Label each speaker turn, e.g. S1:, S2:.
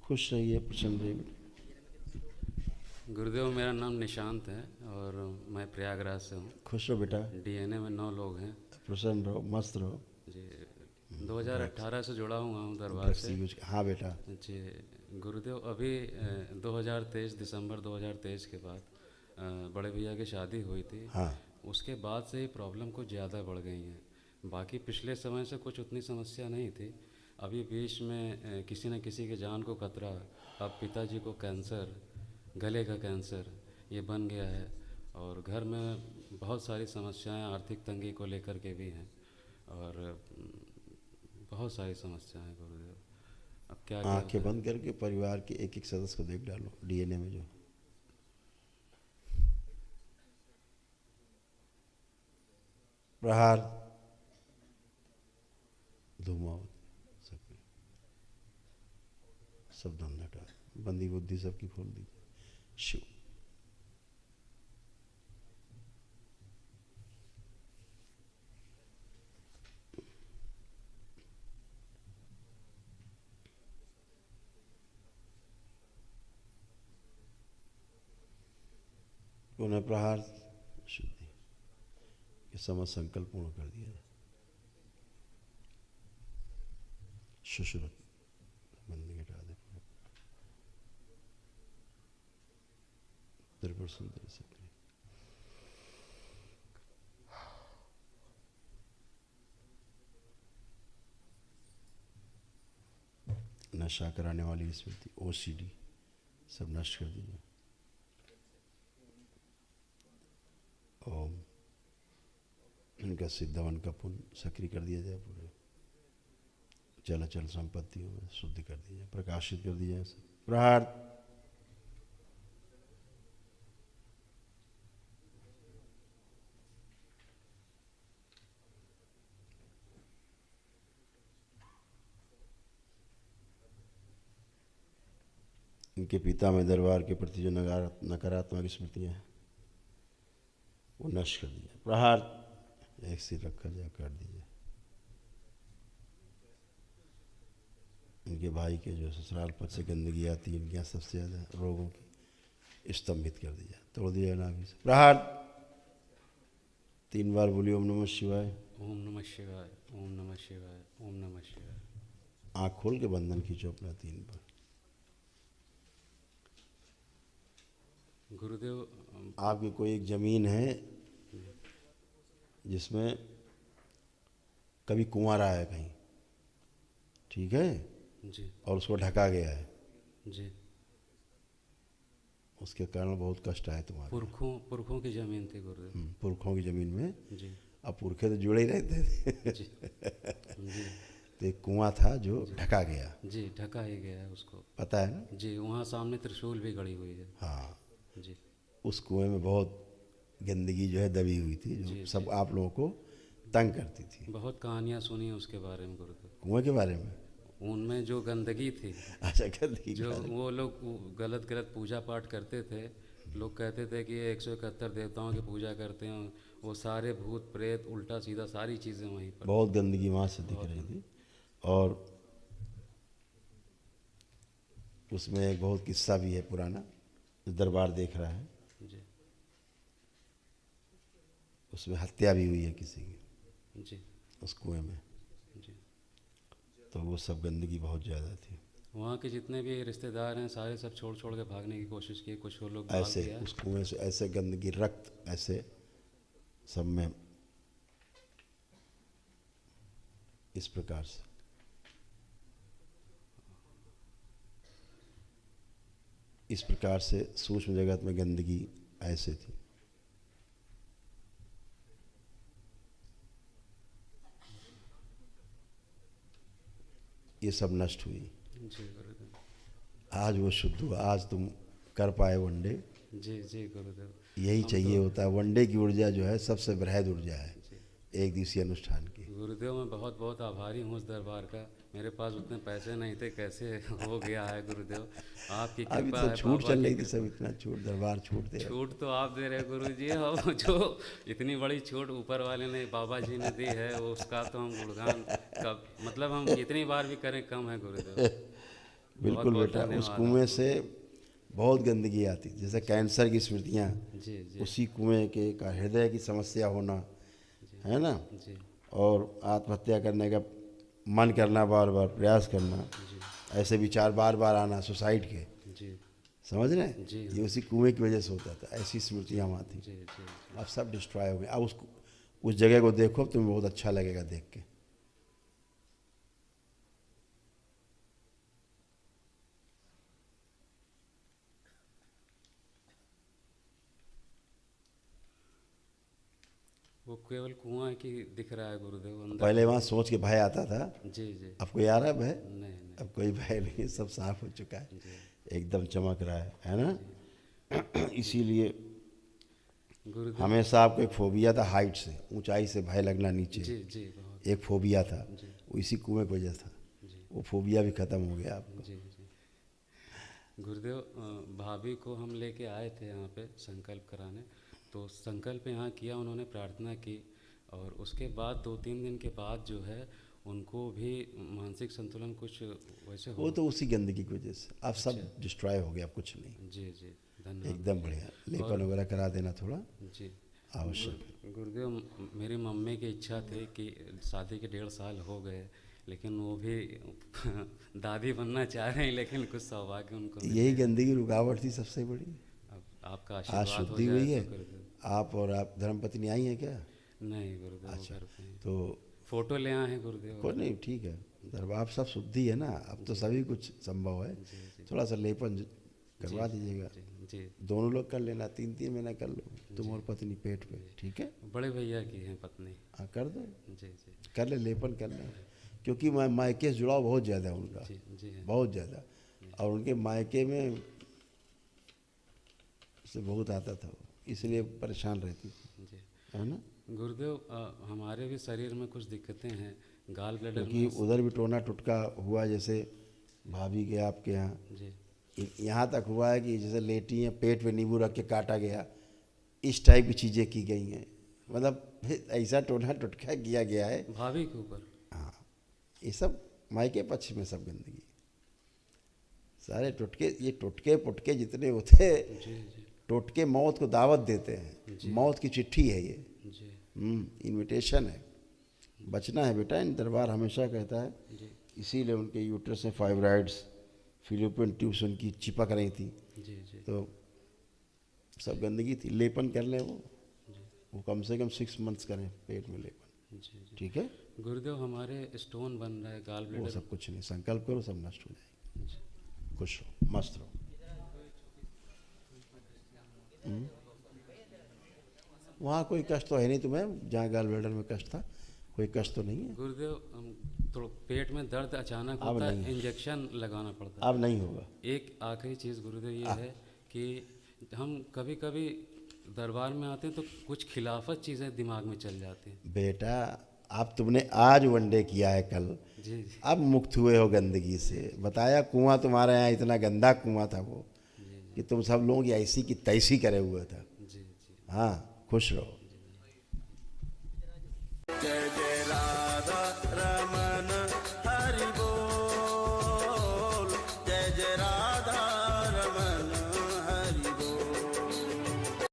S1: खुश रहिए, प्रसन्न रहिए।
S2: गुरुदेव, मेरा नाम निशांत है और मैं प्रयागराज से हूँ।
S1: खुश रहो बेटा,
S2: डीएनए में 9 लोग हैं।
S1: प्रसन्न रहो, मस्त रहो।
S2: जी, 2018 से जुड़ा हुआ हूँ दरबार
S1: ड्रग्स
S2: से।
S1: यूज, हाँ बेटा।
S2: जी गुरुदेव, अभी 2023 दिसंबर 2023 के बाद बड़े भैया की शादी हुई थी।
S1: हाँ,
S2: उसके बाद से ही प्रॉब्लम कुछ ज़्यादा बढ़ गई हैं। बाकी पिछले समय से कुछ उतनी समस्या नहीं थी। अभी बीच में किसी न किसी की जान को खतरा। अब पिताजी को कैंसर, गले का कैंसर ये बन गया है। और घर में बहुत सारी समस्याएं आर्थिक तंगी को लेकर के भी हैं। और बहुत सारी समस्याएं गुरुदेव, अब क्या किया
S1: आंखें
S2: जाए।
S1: बंद करके परिवार के एक एक सदस्य को देख डालो डीएनए में जो प्रहार धूमावत सब धंधा हटा, बंदी बुद्धि सबकी खोल दीजिए। शिव पुनः प्रहार शुद्धि ये समझ संकल्प पूर्ण कर दिया। सुश्रुत बंदी हटा दे, त्रिपुर सुंदरी से नशा कराने वाली स्मृति, ओसीडी सब नष्ट कर दीजिए। ओम इनका सिद्धवन का पुण्य सक्रिय कर दिया जाए, पूरे चल अचल संपत्तियों में शुद्ध कर दिया जाए, प्रकाशित कर दिया जाए। प्रहार इनके पिता में दरबार के प्रति जो नकारात्मक स्मृतियाँ हैं वो नष्ट कर दिया। प्रहार एक सिर रखा जाए, काट दीजिए। इनके भाई के जो ससुराल पद से गंदगी आती है, इनके यहाँ सबसे ज़्यादा रोगों की स्तंभित कर दिया, तोड़ दिया नाभि से। प्रहार 3 बार बोलिए ओम नमः शिवाय।
S2: ओम नमः शिवाय, ओम नमः शिवाय, ओम नमः शिवाय।
S1: आँख खोल के बंधन खींचो अपना 3 बार।
S2: गुरुदेव,
S1: आपकी कोई एक ज़मीन है जिसमें कभी कुआं रहा है कहीं, ठीक है,
S2: जी
S1: और उसको ढका गया है,
S2: जी,
S1: उसके कारण बहुत कष्ट आया तुम्हारे।
S2: पुरखों की ज़मीन थी गुरुदेव।
S1: पुरखों की ज़मीन में।
S2: जी
S1: अब पुरखे तो जुड़े ही रहते थे।
S2: जी जी
S1: तो एक कुआं था जो ढका गया,
S2: जी, ढका ही गया है उसको।
S1: पता है ना?
S2: जी, वहाँ सामने त्रिशूल भी गड़ी हुई है।
S1: हाँ,
S2: जी
S1: उस कुएं में बहुत गंदगी जो है दबी हुई थी, जो
S2: जी
S1: सब
S2: जी,
S1: आप लोगों को तंग करती थी।
S2: बहुत कहानियाँ सुनी उसके बारे में गुरुदेव।
S1: कुएं के बारे में?
S2: उनमें जो गंदगी थी,
S1: अच्छा, गंदगी
S2: जो
S1: के बारे में।
S2: वो लोग गलत गलत पूजा पाठ करते थे। लोग कहते थे कि ये 171 देवताओं की पूजा करते हैं, वो सारे भूत प्रेत उल्टा सीधा सारी चीज़ें वहीं पर।
S1: बहुत गंदगी वहाँ से दिख
S2: बहुत
S1: रही थी। और उसमें एक बहुत किस्सा भी है पुराना, जो दरबार देख रहा है,
S2: जी
S1: उसमें हत्या भी हुई है किसी की
S2: जी
S1: उस कुएं में।
S2: जी,
S1: तो वो सब गंदगी बहुत ज़्यादा थी।
S2: वहाँ के जितने भी रिश्तेदार हैं सारे सब छोड़ छोड़ के भागने की कोशिश की, कुछ वो लोग भाग
S1: ऐसे
S2: गया।
S1: उस कुएं से ऐसे गंदगी, रक्त ऐसे सब में, इस प्रकार से इस प्रकार से सूक्ष्म जगत में गंदगी ऐसे थी। ये सब नष्ट हुई।
S2: जी गुरुदेव,
S1: आज वो शुद्ध हुआ, आज तुम कर पाए वनडे।
S2: जी जी गुरुदेव।
S1: यही
S2: हम
S1: चाहिए
S2: तो
S1: होता है, वनडे की ऊर्जा जो है सबसे बृहद ऊर्जा है
S2: जी
S1: एक दिवसीय अनुष्ठान की।
S2: गुरुदेव, मैं बहुत बहुत आभारी हूँ उस दरबार का। मेरे पास उतने पैसे नहीं थे, कैसे हो गया है गुरुदेव, आपकी
S1: अभी
S2: कृपा
S1: तो
S2: है,
S1: छूट
S2: बाबा
S1: चल
S2: की
S1: रही थी, सब
S2: कृपा।
S1: इतना छूट, दरबार छूट दे रहे।
S2: छूट तो आप दे रहे गुरु जी, और जो इतनी बड़ी छूट ऊपर वाले ने, बाबा जी ने दी है, वो उसका तो हम गुणगान का मतलब हम कितनी बार भी करें कम है गुरुदेव।
S1: बिल्कुल
S2: बहुत
S1: बेटा, उस
S2: धन्यवाद
S1: कुएं से बहुत गंदगी आती, जैसे कैंसर की स्मृतियाँ,
S2: जी जी
S1: उसी कुएं के का हृदय की समस्या होना, है ना,
S2: जी
S1: और आत्महत्या करने का मन करना, बार बार प्रयास करना,
S2: जी
S1: ऐसे विचार बार बार आना सुसाइड के,
S2: जी
S1: समझ रहे हैं,
S2: जी
S1: ये उसी कुएं की वजह से होता था, ऐसी स्मृतियाँ वहाँ थी।
S2: जी जी
S1: अब सब डिस्ट्रॉय हो गए। अब उस जगह को देखो, तुम्हें बहुत अच्छा लगेगा देख के।
S2: वो केवल कुआं की दिख रहा है गुरुदेव, अंदर
S1: पहले वहाँ सोच के भय आता था,
S2: जी जी
S1: अब कोई आ रहा है भय?
S2: नहीं नहीं
S1: अब कोई भय नहीं, सब साफ हो चुका है,
S2: जी
S1: एकदम चमक रहा है ना। इसीलिए
S2: गुरुदेव
S1: हमेशा आपको एक फोबिया था हाइट से, ऊंचाई से भय लगना नीचे,
S2: जी जी बहुत
S1: एक फोबिया था,
S2: जी
S1: वो इसी कुएं की वजह था।
S2: जी
S1: वो फोबिया भी खत्म हो गया आपका।
S2: जी जी गुरुदेव भाभी को हम लेके आए थे यहाँ पे संकल्प कराने, तो संकल्प यहाँ किया, उन्होंने प्रार्थना की, और उसके बाद 2-3 दिन के बाद जो है उनको भी मानसिक संतुलन कुछ वैसे
S1: वो
S2: हो।
S1: तो उसी गंदगी की वजह से अब सब डिस्ट्रॉय हो गया, अब कुछ नहीं,
S2: जी जी धन्यवाद।
S1: एकदम बढ़िया। लेपन
S2: और
S1: वगैरह करा देना थोड़ा
S2: जी
S1: आवश्यक है।
S2: गुरुदेव मेरी मम्मी की इच्छा थी कि शादी के 1.5 साल हो गए, लेकिन वो भी दादी बनना चाह रहे हैं, लेकिन कुछ सौभाग्य उनको मिल
S1: यही
S2: गया।
S1: गंदगी रुकावट थी सबसे बड़ी।
S2: अब आपका
S1: आज
S2: आशीर्वाद हो
S1: शुद्धि
S2: जाए
S1: हुई है,
S2: तो गुरुदेव।
S1: आप और आप धर्मपत्नी आई हैं क्या?
S2: नहीं गुरुदेव, वो
S1: अच्छा,
S2: घर पे हैं।
S1: तो
S2: फोटो ले आए हैं गुरुदेव।
S1: कोई नहीं, ठीक है, दरबार सब शुद्धि है ना, अब तो सभी कुछ संभव है।
S2: जी जी
S1: थोड़ा सा लेपन करवा
S2: जी,
S1: दीजिएगा,
S2: जी जी
S1: दोनों लोग कर लेना, 3-3 महीना कर लो, तुम और पत्नी पेट पे, ठीक है।
S2: बड़े भैया की हैं पत्नी।
S1: हाँ कर दो,
S2: जी जी
S1: कर ले, लेपन कर ले, क्योंकि मायके से जुड़ाव बहुत ज़्यादा है उनका,
S2: जी जी हैं।
S1: बहुत ज़्यादा, और उनके मायके में से बहुत आता था वो, इसलिए परेशान रहती थी,
S2: जी
S1: है ना।
S2: गुरुदेव हमारे भी शरीर में कुछ दिक्कतें हैं, गाल ब्लैडर
S1: क्योंकि
S2: में।
S1: उधर भी टोना टुटका हुआ, जैसे भाभी के आपके यहाँ
S2: जी
S1: यहाँ तक हुआ है कि जैसे लेटी हैं, पेट पे नींबू रख के काटा गया, इस टाइप की चीज़ें की गई हैं, मतलब ऐसा टोना टुटका किया गया है।
S2: भाभी के ऊपर।
S1: हाँ, ये सब मायके पक्ष में सब गंदगी, सारे टुटके, ये टुटके पुटके जितने होते हैं,
S2: जी जी
S1: टोटके मौत को दावत देते हैं, मौत की चिट्ठी है ये,
S2: जी
S1: इनविटेशन है। बचना है बेटा, इन दरबार हमेशा कहता है,
S2: जी
S1: इसीलिए उनके यूट्रस में फाइब्राइड्स, फिलिपिन ट्यूब्स उनकी चिपक रही थी,
S2: जी जी
S1: तो सब गंदगी थी। लेपन कर लें वो कम से कम 6 मंथ्स करें पेट में लेपन,
S2: जी जी
S1: ठीक है।
S2: गुरुदेव हमारे स्टोन बन रहा है गाल
S1: वो
S2: ब्लैडर।
S1: सब कुछ नहीं, संकल्प करो, सब नष्ट हो जाएगी,
S2: जी
S1: खुश रहो, मस्त रहो। वहाँ कोई कष्ट तो है नहीं तुम्हें, जहाँ गाल ब्लैडर में कष्ट था, कोई कष्ट तो नहीं है।
S2: गुरुदेव हम थोड़ा पेट में दर्द अचानक
S1: अब
S2: होता
S1: नहीं
S2: है,
S1: है।
S2: इंजेक्शन लगाना पड़ता है।
S1: अब नहीं होगा।
S2: एक आखिरी चीज़ गुरुदेव ये है कि हम कभी कभी दरबार में आते हैं तो कुछ खिलाफत चीज़ें दिमाग में चल जाती हैं।
S1: बेटा अब तुमने आज वनडे किया है, कल
S2: जी जी
S1: अब मुक्त हुए हो गंदगी से। बताया कुआं तुम्हारे यहाँ इतना गंदा कुआं था वो,
S2: जी
S1: कि तुम सब लोगों की ऐसी की तैसी करे हुए था।
S2: जी जी
S1: हाँ, खुश रहो।